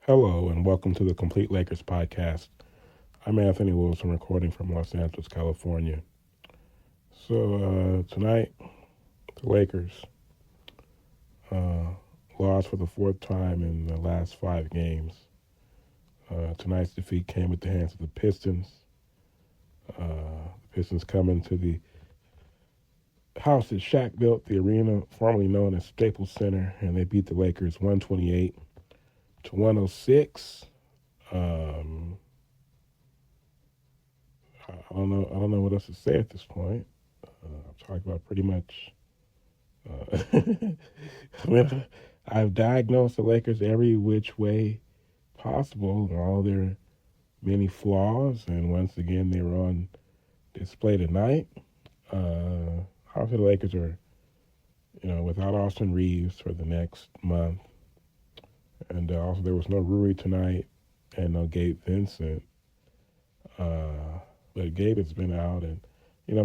Hello and welcome to the Complete Lakers podcast. I'm Anthony Wilson, recording from Los Angeles, California. Tonight, the Lakers uh, lost for the fourth time in the last 5 games. Tonight's defeat came at the hands of the Pistons. The Pistons coming to the house that Shaq built, the arena formerly known as Staples Center, and they beat the Lakers 128 to 106. Um, I don't know. I don't know what else to say at this point. I've talked about pretty much. I mean, I've diagnosed the Lakers every which way possible, and all their many flaws, and once again they were on display tonight. Obviously, the Lakers are, without Austin Reeves for the next month, and also there was no Rui tonight and no Gabe Vincent. But Gabe has been out, and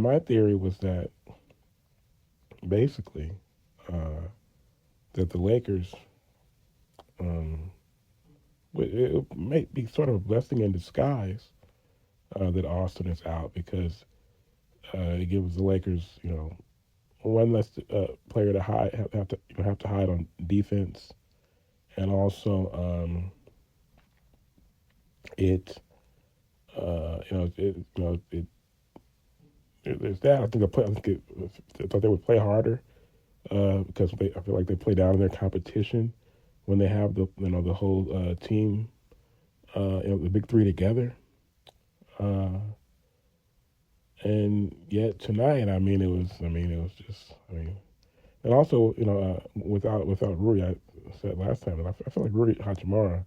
my theory was that basically uh, that the Lakers, um, it may be sort of a blessing in disguise that Austin is out because it gives the Lakers, one less player to hide have to hide on defense, and also it there's that. I thought they would play harder because I feel like they play down in their competition when they have the whole team, the big three together. Uh, and yet tonight, it was just, and also, without Rui, I said last time, and I feel like Rui Hachimura,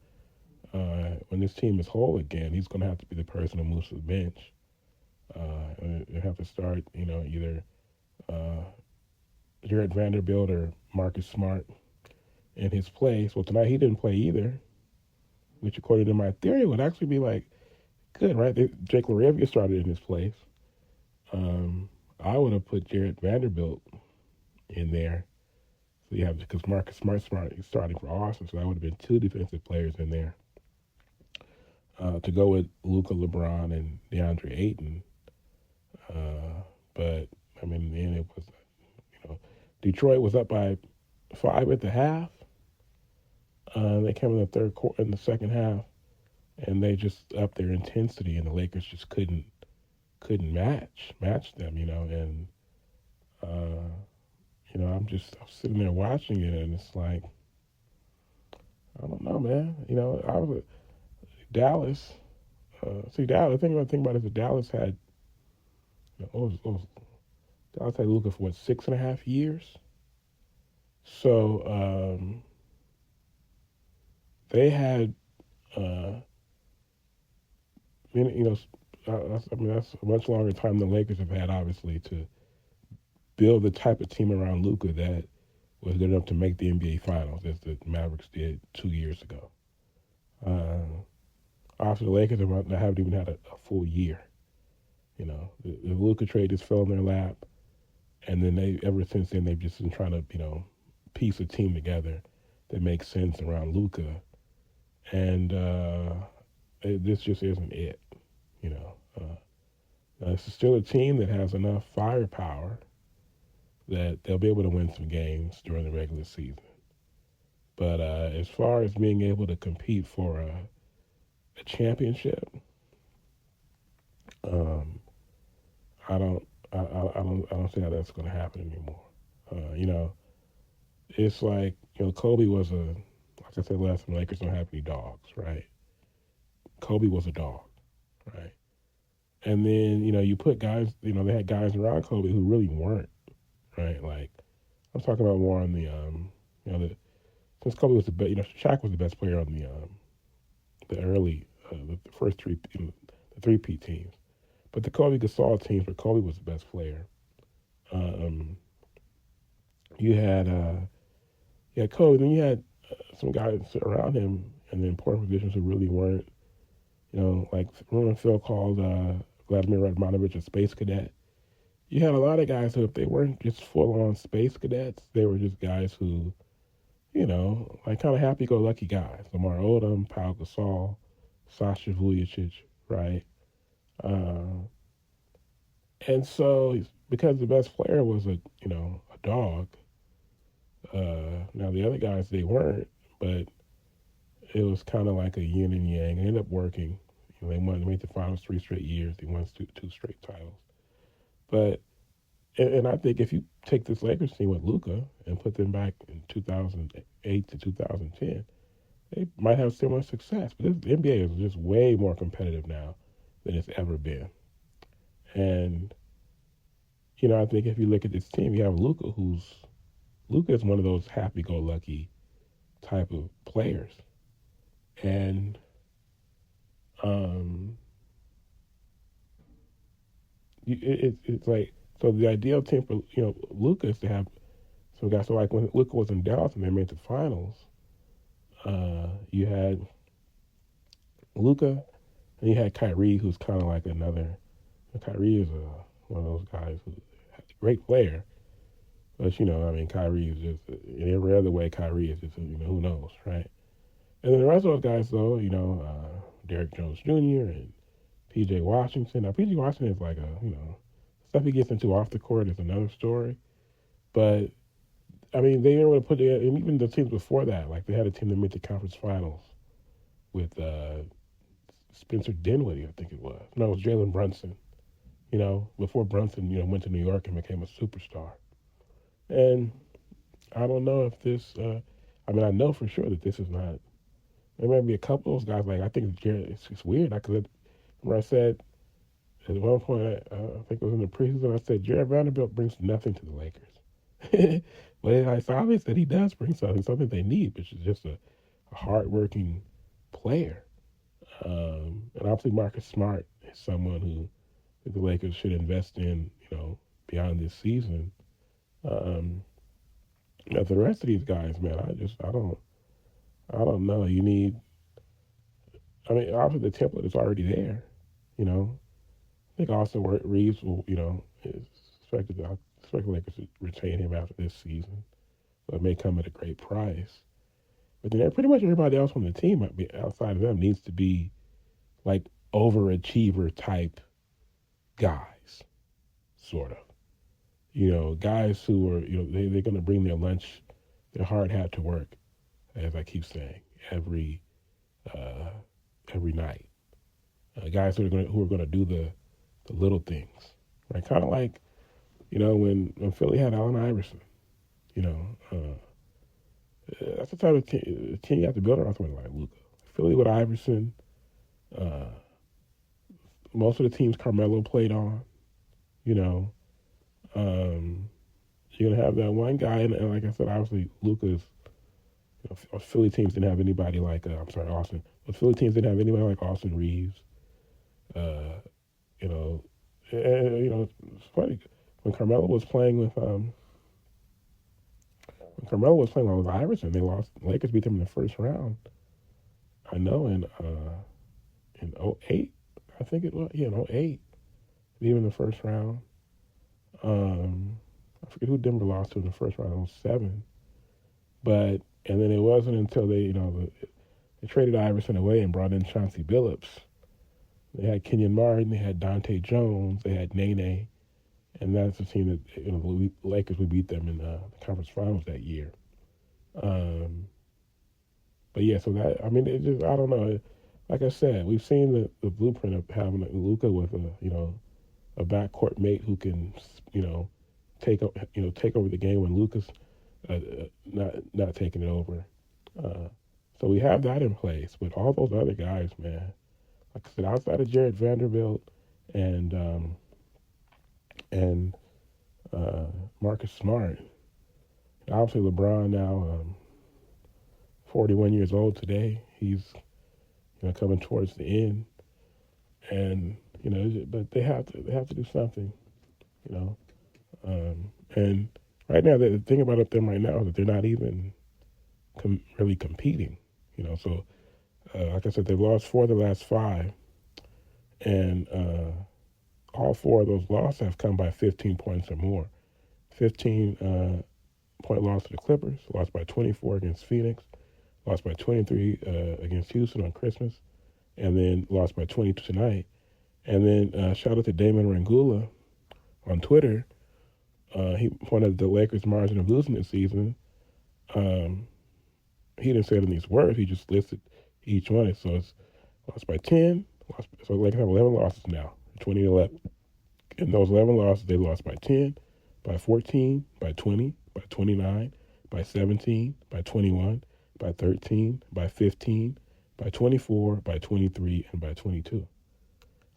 when this team is whole again, he's going to have to be the person who moves to the bench. And you have to start, either uh, Jared Vanderbilt or Marcus Smart in his place. Well, tonight he didn't play either, which according to my theory would actually be like good, right? Jake LaRavia started in his place. Um, I would have put Jared Vanderbilt in there. So you have because Marcus Smart is starting for Austin, so that would have been two defensive players in there to go with Luka, LeBron, and DeAndre Ayton. But in the end, it was Detroit was up by 5 at the half. They came in the third quarter, in the second half, and they just upped their intensity, and the Lakers just couldn't match them, and uh, I'm sitting there watching it, and it's like I don't know, man. I was Dallas. Dallas. The thing about it is that Dallas had Dallas had Luka for what 6.5 years. So they had, you know, that's a much longer time the Lakers have had, obviously, to build the type of team around Luka that was good enough to make the NBA Finals, as the Mavericks did 2 years ago. Uh, Obviously, the Lakers haven't even had a full year. The Luka trade just fell in their lap, and then ever since then they've just been trying to piece a team together that makes sense around Luka, and this just isn't it. You know, it's still a team that has enough firepower that they'll be able to win some games during the regular season. But as far as being able to compete for a championship, um, I don't, I don't see how that's going to happen anymore. You know, it's like Kobe was like I said last time, Lakers don't have any dogs, right? Kobe was a dog, right? And then you put guys, they had guys around Kobe who really weren't, right? Like I'm talking about more on the, since Kobe was the best, Shaq was the best player on the early, the first the three P teams, but the Kobe Gasol teams where Kobe was the best player. Um, you had Kobe, then you had some guys around him in the important positions who really weren't, like remember Phil called Vladimir Radmanovich a space cadet. You had a lot of guys who, if they weren't just full on space cadets, they were just guys who like kind of happy-go-lucky guys. Lamar Odom, Pau Gasol, Sasha Vujacic, right? Uh, and so because the best player was a dog. Now the other guys they weren't, but it was kind of like a yin and yang. It ended up working. They won, they made the finals 3 straight years. They won two straight titles. But and I think if you take this Lakers team with Luka and put them back in 2008 to 2010, they might have similar success. But this, the NBA is just way more competitive now than it's ever been. And I think if you look at this team, you have Luka is one of those happy-go-lucky type of players, and um, it's like so the ideal team for Luka is to have some guys. So like when Luka was in Dallas and they made the finals, you had Luka and you had Kyrie, who's kind of like another. Kyrie is one of those guys who's a great player, but I mean, Kyrie is just in every other way. Kyrie is just who knows, right? And then the rest of those guys, though, Derrick Jones Jr. and P.J. Washington. Now, P.J. Washington is like stuff he gets into off the court is another story. But I mean, they were able to put together, and even the teams before that, like they had a team that made the conference finals with Spencer Dinwiddie, I think it was. No, it was Jalen Brunson. Before Brunson, went to New York and became a superstar. And I don't know if this. I mean, I know for sure that this is not. There may be a couple of those guys. Like I think Jared. It's weird. I could. Where I said at one point, I think it was in the preseason, I said Jared Vanderbilt brings nothing to the Lakers. But it's obvious that he does bring something they need, which is just a hardworking player. And obviously, Marcus Smart is someone who the Lakers should invest in, beyond this season. Um, but the rest of these guys, man, I don't know. You need, I mean, obviously the template is already there. You know, I think Austin Reeves will, is expected. I expect the Lakers to retain him after this season, so it may come at a great price. But then pretty much everybody else on the team might be outside of them needs to be like overachiever type guys, sort of. Guys who are, they're going to bring their lunch, their hard hat to work, as I keep saying, uh, every night. Guys who are going to do the little things, right? Kind of like, when Philly had Allen Iverson, you know, that's the type of team you have to build around someone like Luka. Philly with Iverson, uh, most of the teams Carmelo played on, you know, um, you're gonna have that one guy, and like I said, obviously Luka's. Philly teams didn't have anybody like I'm sorry, Austin. The Philly teams didn't have anybody like Austin Reeves. Uh, you know, it's funny when Carmelo was playing with Iverson, they lost. Lakers beat them in the first round. I know in '08, I think it was in '08, even in the first round. I forget who Denver lost to in the first round. In '07, but and then it wasn't until they traded Iverson away and brought in Chauncey Billups. They had Kenyon Martin, they had Dante Jones, they had Nene, and that's the team that the Lakers would beat them in the conference finals that year. Um, but yeah, so that I mean, it just I don't know. Like I said, we've seen the blueprint of having Luka with a backcourt mate who can take take over the game when Luka's not taking it over. Uh, so we have that in place, but all those other guys, man, like I said, outside of Jared Vanderbilt and and uh, Marcus Smart, obviously LeBron now 41 years old today. He's coming towards the end, and but they have to do something, you know. And right now, the thing about them right now is that they're not even really competing. So like I said, they've lost 4 of the last 5, and all 4 of those losses have come by 15 points or more. 15 point loss to the Clippers, lost by 24 against Phoenix, lost by 23 against Houston on Christmas, and then lost by 22 tonight. And then shout out to Damon Rangula on Twitter. He pointed at the Lakers' margin of losing this season. Um, he didn't say it in these words. He just listed each one. So it's lost by 10. So the Lakers have 11 losses now, 2011. In those 11 losses, they lost by 10, by 14, by 20, by 29, by 17, by 21, by 13, by 15, by 24, by 23, and by 22.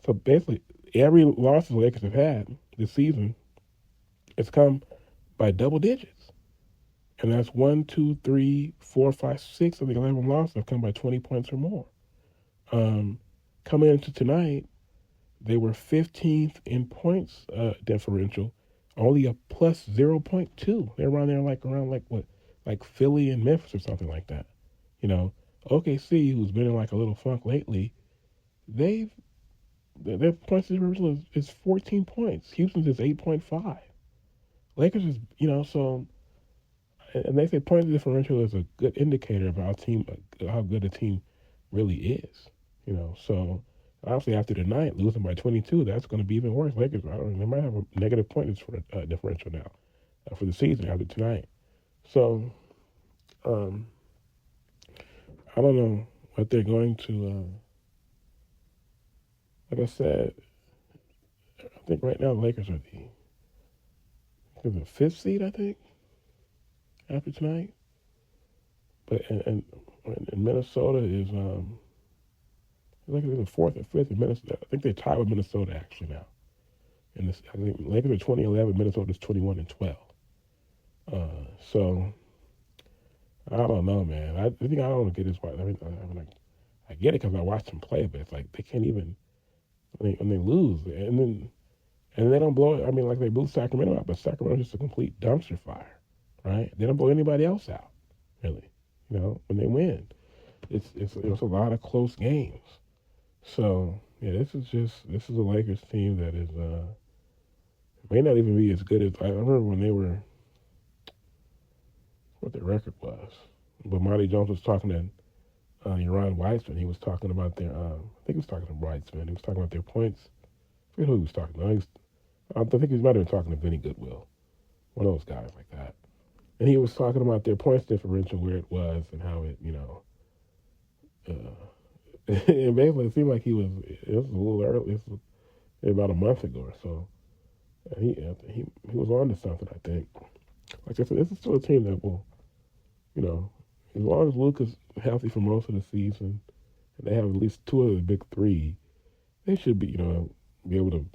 So basically, every loss the Lakers have had this season has come by double digits. And that's 1, 2, 3, 4, 5, 6 of the 11 losses have come by 20 points or more. Coming into tonight, they were 15th in points differential, only a plus 0.2. They're around there like Philly and Memphis or something like that. You know, OKC, who's been in like a little funk lately, they've their points differential is 14 points. Houston's is 8.5. Lakers is so, and they say points differential is a good indicator of how good a team really is. So obviously after tonight losing by 22, that's going to be even worse. Lakers, I don't know, they might have a negative point differential now for the season after tonight. So um, I don't know what they're going to. Like I said, I think right now the Lakers are the fifth seed. I think after tonight, but and Minnesota is I think they're the fourth or fifth in Minnesota. I think they're tied with Minnesota actually now. And this, I think Lakers are 2011, Minnesota's 21-12. So I don't know, man. I think I don't get this. I get it because I watched them play, but it's like they can't even when they lose, and they don't blow it. I mean, like they blew Sacramento out, but Sacramento's just a complete dumpster fire, right? They don't blow anybody else out, really. When they win, it's a lot of close games. So yeah, this is a Lakers team that is may not even be as good as I remember when they were. What their record was, but Marty Jones was talking to Ron Weitzman. He was talking about their. I think he was talking to Weitzman. He was talking about their points. I forget who he was talking to. I think he might have been talking to Vinny Goodwill, one of those guys like that. And he was talking about their points differential, where it was, and how it, and basically it seemed like it was a little early. It was about a month ago or so. And he was on to something, I think. Like I said, this is still a team that will, as long as Luka's healthy for most of the season, and they have at least two of the big three, they should be able to,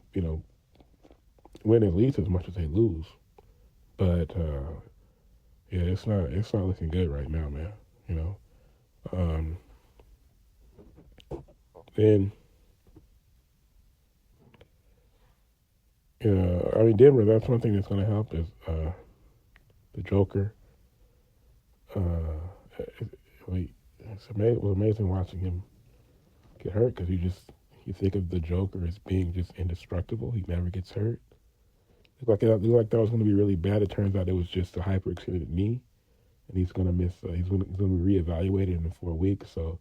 win at least as much as they lose. But yeah, it's not looking good right now, man. You know, um, and I mean Denver. That's one thing that's going to help is the Joker. It, it was amazing watching him get hurt because you think of the Joker as being just indestructible. He never gets hurt. It looked like that was going to be really bad. It turns out it was just a hyperextended knee, and he's going to miss. He's going to be reevaluated in 4 weeks. So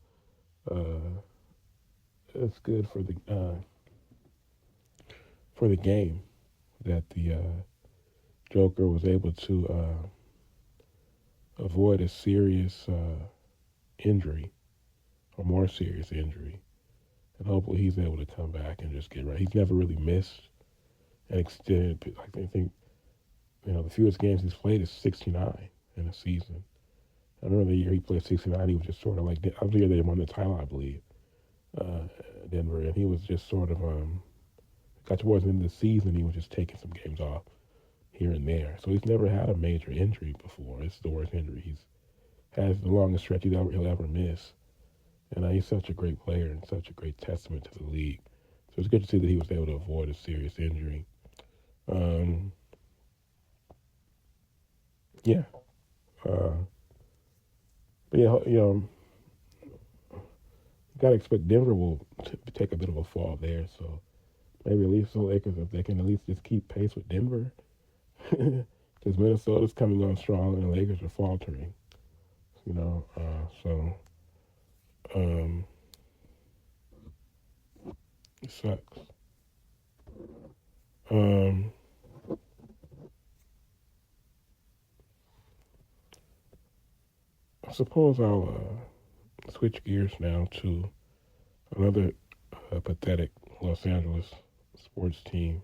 it's good for the game that the Joker was able to avoid a serious injury or more serious injury, and hopefully he's able to come back and just get right. He's never really missed an extended. I think the fewest games he's played is 69 in a season. I remember the year he played 69, he was just sort of like, I was the year they won the title, I believe, Denver, and he was just sort of, got towards the end of the season, he was just taking some games off here and there. So he's never had a major injury before. It's the worst injury he's has the longest stretch he'll ever miss. And he's such a great player and such a great testament to the league. So it's good to see that he was able to avoid a serious injury. Yeah. But yeah, you got to expect Denver will take a bit of a fall there. So maybe at least the Lakers, if they can at least just keep pace with Denver, can because Minnesota's coming on strong and the Lakers are faltering. So um, it sucks. Um, I suppose I'll switch gears now to another pathetic Los Angeles sports team,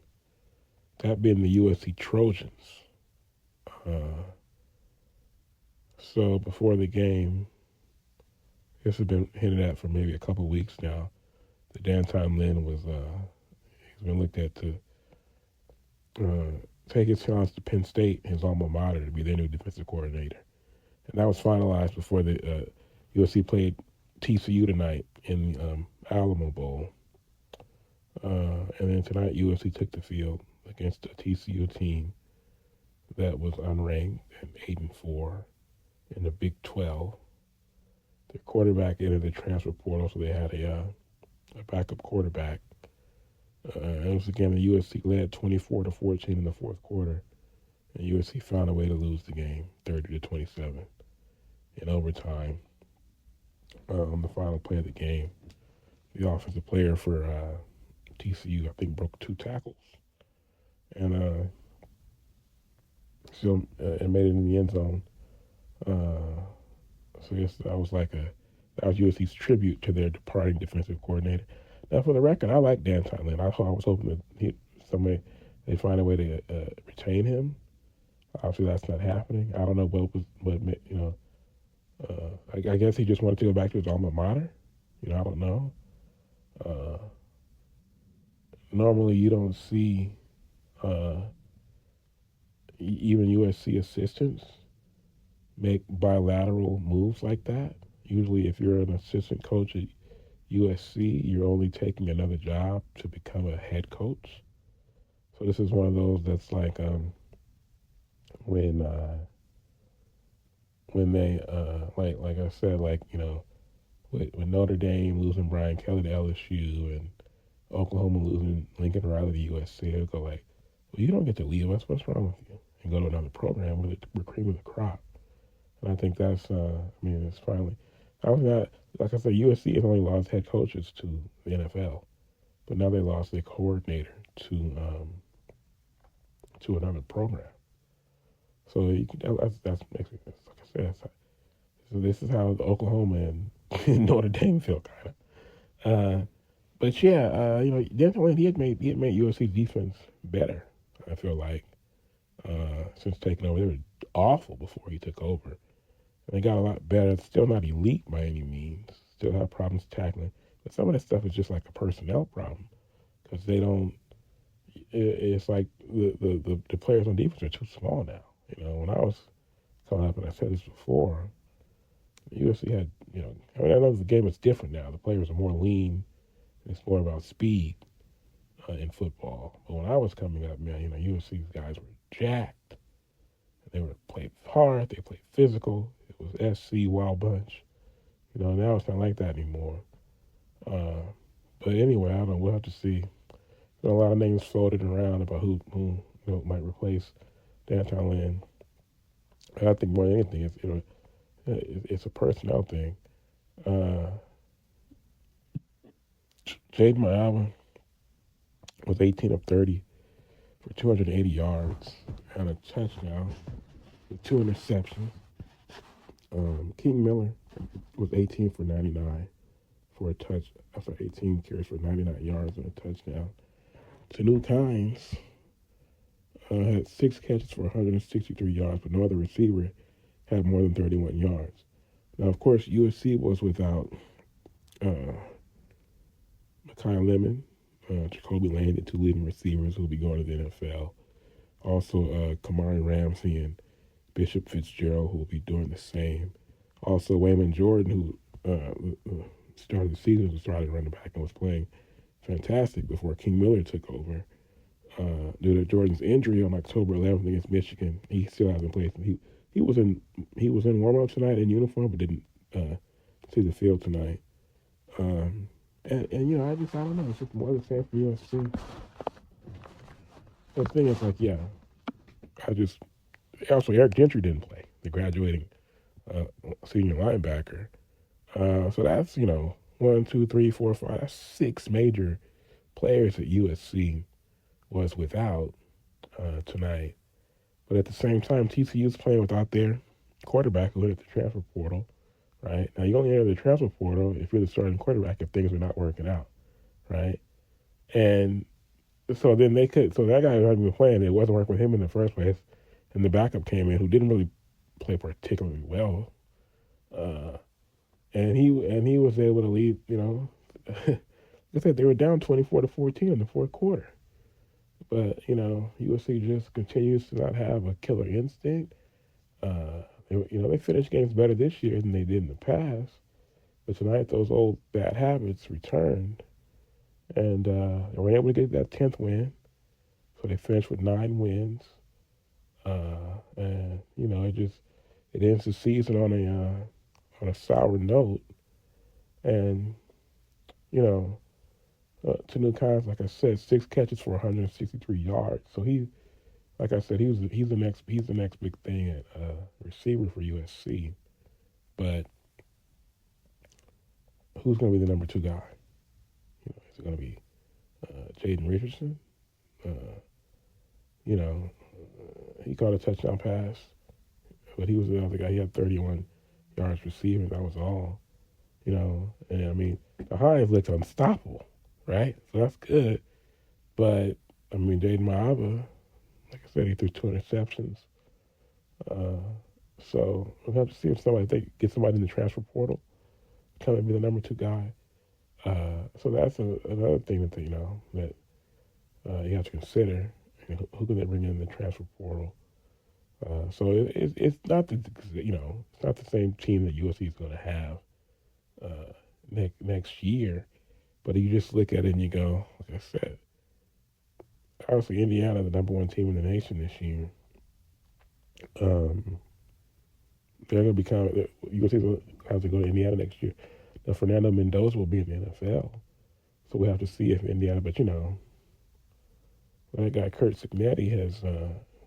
that being the USC Trojans. Uh, so before the game, this has been hinted at for maybe a couple of weeks now. The Danton Lynn was he's been looked at to take his challenge to Penn State, his alma mater, to be their new defensive coordinator, and that was finalized before the USC played TCU tonight in the Alamo Bowl. And then tonight, USC took the field against a TCU team that was unranked and 8-4 in the Big 12. Their quarterback entered the transfer portal, so they had a backup quarterback. It was again the USC led 24-14 in the fourth quarter, and USC found a way to lose the game, 30-27 in overtime. On the final play of the game, the offensive player for TCU, I think, broke 2 tackles, and still and made it in the end zone. So I guess that was USC's tribute to their departing defensive coordinator. Now, for the record, I like Dan Lynn. I was hoping that they find a way to retain him. Obviously, that's not happening. I don't know I guess he just wanted to go back to his alma mater. I don't know. Uh, Normally, you don't see uh, even USC assistants make bilateral moves like that. Usually, if you're an assistant coach at USC, you're only taking another job to become a head coach. So this is one of those that's like when they like I said, with Notre Dame losing Brian Kelly to LSU and Oklahoma losing Lincoln Riley to USC, they'll go like, well, you don't get to leave us. What's wrong with you? And go to another program where we're cream of the crop. And I think that's, it's finally, I was not, like I said, USC has only lost head coaches to the NFL, but now they lost their coordinator to another program. So that's makes me, like I said, so this is how the Oklahoma and Notre Dame feel kind of. But yeah, definitely he had made USC defense better. I feel like since taking over, they were awful before he took over. And they got a lot better. Still not elite by any means. Still have problems tackling. But some of that stuff is just like a personnel problem because they don't. It's like the players on defense are too small now. When I was coming up, and I said this before, USC had, I know the game is different now. The players are more lean. It's more about speed in football. But when I was coming up, man, USC's guys were jacked. They were played hard. They played physical. It was SC Wild Bunch. Now it's not like that anymore. But anyway, I don't know. We'll have to see. A lot of names floated around about who might replace Danton Lynn. And I think more than anything, it's a personnel thing. Jade Mayama was 18 of 30 for 280 yards and a touchdown with 2 interceptions. King Miller was 18 for 99 for a touch. After 18 carries for 99 yards and a touchdown. Tanu Kynes had 6 catches for 163 yards, but no other receiver had more than 31 yards. Now, of course, USC was without Mekhi Lemon, Jacoby Lane, the 2 leading receivers who will be going to the NFL. Also, Kamari Ramsey and Bishop Fitzgerald, who will be doing the same. Also, Waymon Jordan, who started the season as a starting running back and was playing fantastic before King Miller took over. Due to Jordan's injury on October 11th against Michigan, he still hasn't played. He was in warm-up tonight in uniform, but didn't see the field tonight. And I don't know. It's just more of the same for USC. The thing is, Also, Eric Gentry didn't play, the graduating uh, senior linebacker. So that's, one, two, three, four, five. That's six major players at USC was without tonight. But at the same time, TCU's playing without their quarterback who went at the transfer portal. Right now, you only enter the transfer portal if you're the starting quarterback if things are not working out. Right, and so then they could. So that guy who hadn't been playing, it wasn't working with him in the first place, and the backup came in who didn't really play particularly well. Uh, and he was able to lead. Like I said, they were down 24-14 in the fourth quarter. But USC just continues to not have a killer instinct. They finished games better this year than they did in the past. But tonight, those old bad habits returned, and they were able to get that 10th win. So they finished with 9 wins, and it ends the season on a sour note. And you know, Tanu Khan's, like I said, 6 catches for 163 yards. So like I said, he's the next big thing at receiver for USC. But who's going to be the number two guy? Is it going to be Jaden Richardson? Uh, he caught a touchdown pass, but he was the other guy. He had 31 yards receiving. That was all. And I mean, the Hines looked unstoppable, right? So that's good. But I mean, Jaden Maaba, like I said, he threw 2 interceptions. Uh, so we'll have to see if they get somebody in the transfer portal, come and be the number two guy. So that's another thing that you have to consider. Who can they bring in the transfer portal? So it's not it's not the same team that USC is going to have next year. But you just look at it and you go, like I said, obviously Indiana, the number one team in the nation this year. Um, they're going to become USC will have to go to Indiana next year. Now Fernando Mendoza will be in the NFL, so we have to see if Indiana. But that guy Kurt Signetti has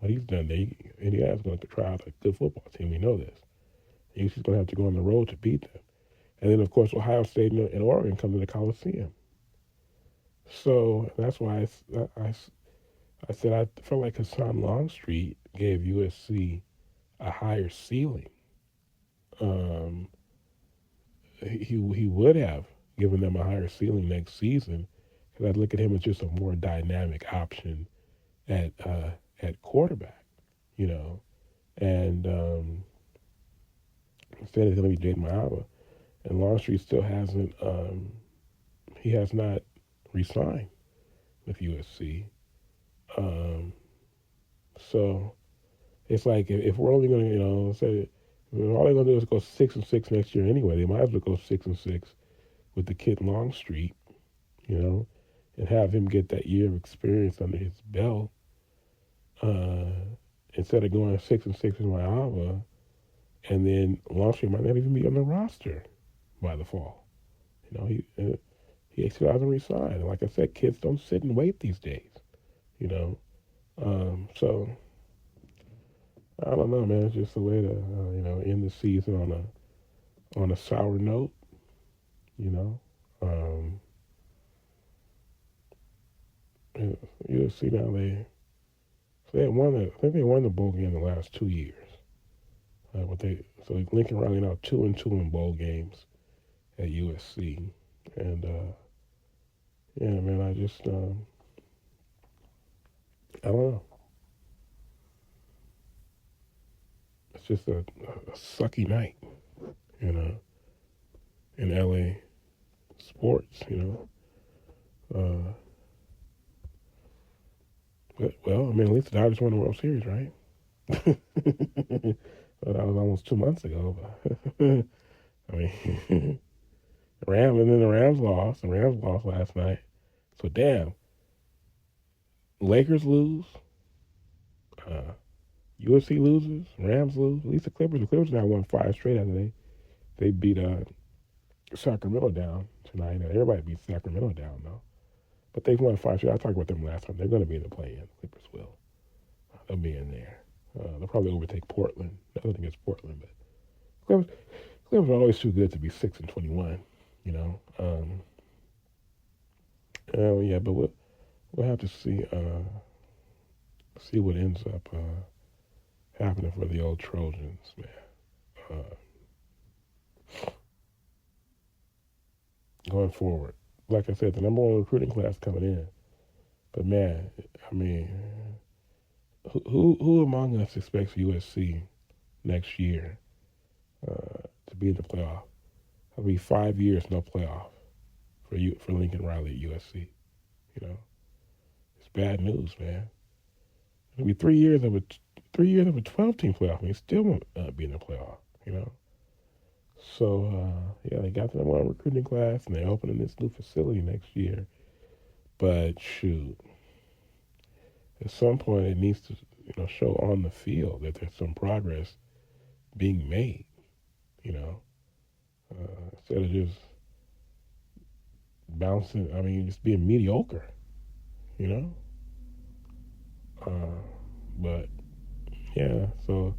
what he's done there. Indiana's going to try out a good football team. We know this. UC's going to have to go on the road to beat them. And then, of course, Ohio State and Oregon come to the Coliseum. So that's why I said I felt like Hassan Longstreet gave USC a higher ceiling. Um, he would have given them a higher ceiling next season because I'd look at him as just a more dynamic option at quarterback, and instead it's going to be Jaden Maaba. And Longstreet still hasn't, he has not re-signed with USC. Um, so it's like if we're only going to, say, all they're going to do is go 6-6 next year anyway. They might as well go 6-6 with the kid Longstreet, and have him get that year of experience under his belt uh, instead of going 6-6 with Maaba, and then Longstreet might not even be on the roster by the fall. He still hasn't resigned. And like I said, kids don't sit and wait these days. You know, so I don't know, man. It's just a way to end the season on a sour note. You know, um, you see now I think they won the bowl game the last 2 years. Lincoln Riley now 2-2 in bowl games at USC, and yeah, man, I don't know. It's just a sucky night, you know, in LA sports, Uh, but, well, I mean, at least the Dodgers won the World Series, right? Well, that was almost 2 months ago. But I mean, the Rams lost. The Rams lost last night. So damn, Lakers lose. Uh, USC loses. Rams lose. At least the Clippers. The Clippers now won 5 straight after they beat Sacramento down tonight. Everybody beat Sacramento down though. But they've won 5 straight. I talked about them last time. They're going to be in the play-in. Clippers will. They'll be in there. They'll probably overtake Portland. Nothing against Portland, but Cleveland's always too good to be 6-21. You know. Yeah, but we'll have to see what ends up happening for the old Trojans, man. Going forward, like I said, the number one recruiting class coming in. But man, I mean, who among us expects USC next year to be in the playoff? It'll be 5 years no playoff for Lincoln Riley at USC. You know, it's bad news, man. It'll be 3 years of a 12-team playoff, and he still won't be in the playoff. You know, so yeah, they got the number one recruiting class, and they're opening this new facility next year. But shoot, at some point, it needs to show on the field that there's some progress being made. You know, instead of just bouncing. I mean, just being mediocre. You know, but yeah. So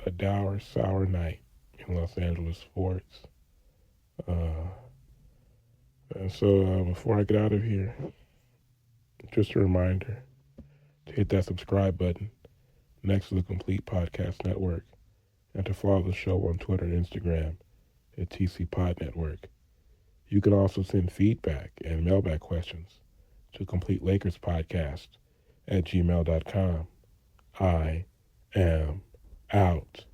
a dour, sour night in Los Angeles sports. Uh, and so before I get out of here, just a reminder to hit that subscribe button next to the Complete Podcast Network and to follow the show on Twitter and Instagram at TC Pod Network. You can also send feedback and mailbag questions to Complete Lakers Podcast at gmail.com. I am out.